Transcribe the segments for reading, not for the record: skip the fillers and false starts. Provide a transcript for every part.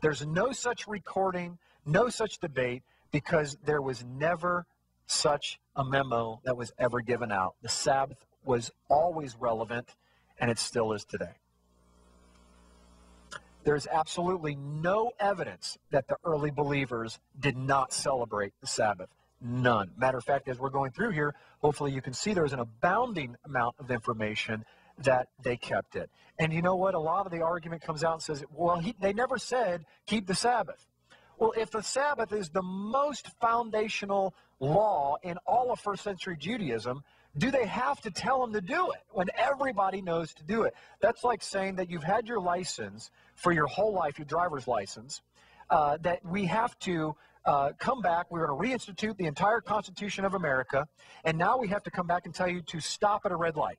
There's no such recording, no such debate, because there was never such a memo that was ever given out. The Sabbath was always relevant, and it still is today. There's absolutely no evidence that the early believers did not celebrate the Sabbath. None. Matter of fact, as we're going through here, hopefully you can see there's an abounding amount of information that they kept it. And you know what? A lot of the argument comes out and says, well, they never said keep the Sabbath. Well, if the Sabbath is the most foundational law in all of first century Judaism, do they have to tell them to do it when everybody knows to do it? That's like saying that you've had your license for your whole life, your driver's license, that we have to come back, we're going to reinstitute the entire Constitution of America, and now we have to come back and tell you to stop at a red light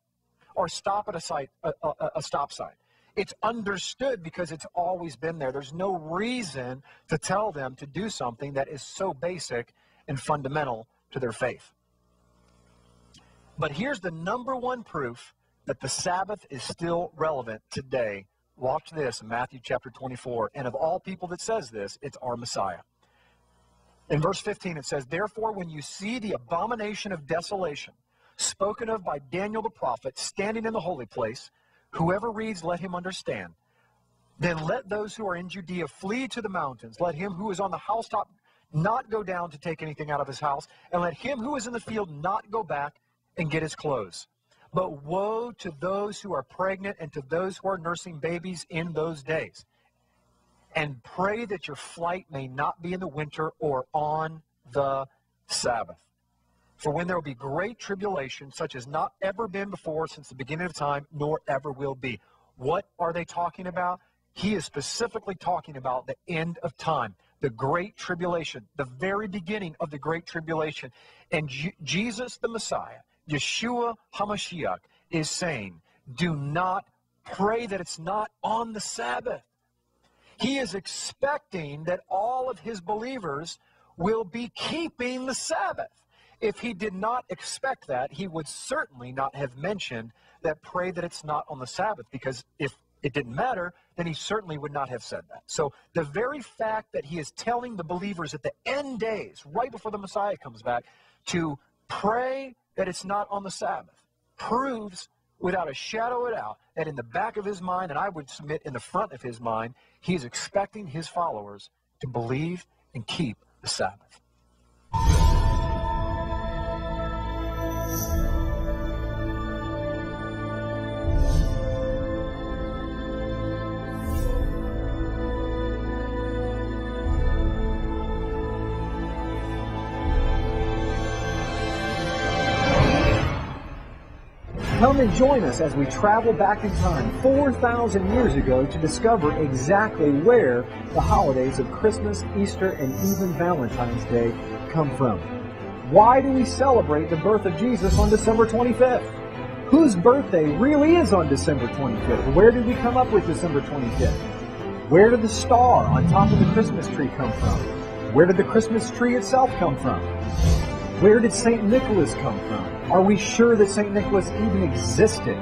or stop at a stop sign. It's understood because it's always been there. There's no reason to tell them to do something that is so basic and fundamental to their faith. But here's the number one proof that the Sabbath is still relevant today. Watch this in Matthew chapter 24. And of all people that says this, it's our Messiah. In verse 15 it says, therefore when you see the abomination of desolation spoken of by Daniel the prophet standing in the holy place, whoever reads, let him understand. Then let those who are in Judea flee to the mountains. Let him who is on the housetop not go down to take anything out of his house. And let him who is in the field not go back and get his clothes. But woe to those who are pregnant and to those who are nursing babies in those days. And pray that your flight may not be in the winter or on the Sabbath. For when there will be great tribulation, such as not ever been before since the beginning of time, nor ever will be. What are they talking about? He is specifically talking about the end of time, the great tribulation, the very beginning of the great tribulation. And Jesus the Messiah, Yeshua HaMashiach, is saying, do not pray that it's not on the Sabbath. He is expecting that all of his believers will be keeping the Sabbath. If he did not expect that, he would certainly not have mentioned that pray that it's not on the Sabbath, because if it didn't matter, then he certainly would not have said that. So the very fact that he is telling the believers at the end days, right before the Messiah comes back, to pray that it's not on the Sabbath, proves without a shadow of a doubt that in the back of his mind, and I would submit in the front of his mind, he is expecting his followers to believe and keep the Sabbath. Come and join us as we travel back in time 4,000 years ago to discover exactly where the holidays of Christmas, Easter, and even Valentine's Day come from. Why do we celebrate the birth of Jesus on December 25th? Whose birthday really is on December 25th? Where did we come up with December 25th? Where did the star on top of the Christmas tree come from? Where did the Christmas tree itself come from? Where did St. Nicholas come from? Are we sure that St. Nicholas even existed?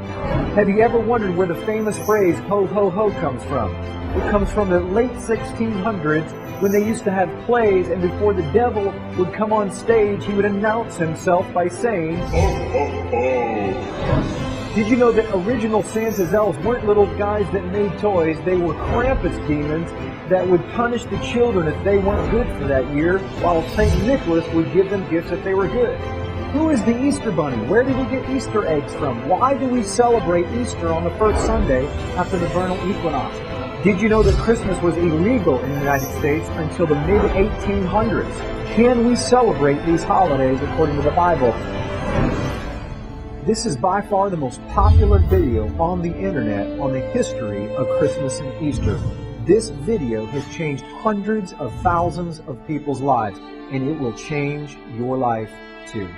Have you ever wondered where the famous phrase, ho, ho, ho, comes from? It comes from the late 1600s when they used to have plays, and before the devil would come on stage, he would announce himself by saying, ho, ho, ho. Did you know that original Santa's elves weren't little guys that made toys? They were Krampus demons that would punish the children if they weren't good for that year, while St. Nicholas would give them gifts if they were good. Who is the Easter Bunny? Where did we get Easter eggs from? Why do we celebrate Easter on the first Sunday after the vernal equinox? Did you know that Christmas was illegal in the United States until the mid-1800s? Can we celebrate these holidays according to the Bible? This is by far the most popular video on the internet on the history of Christmas and Easter. This video has changed hundreds of thousands of people's lives, and it will change your life too.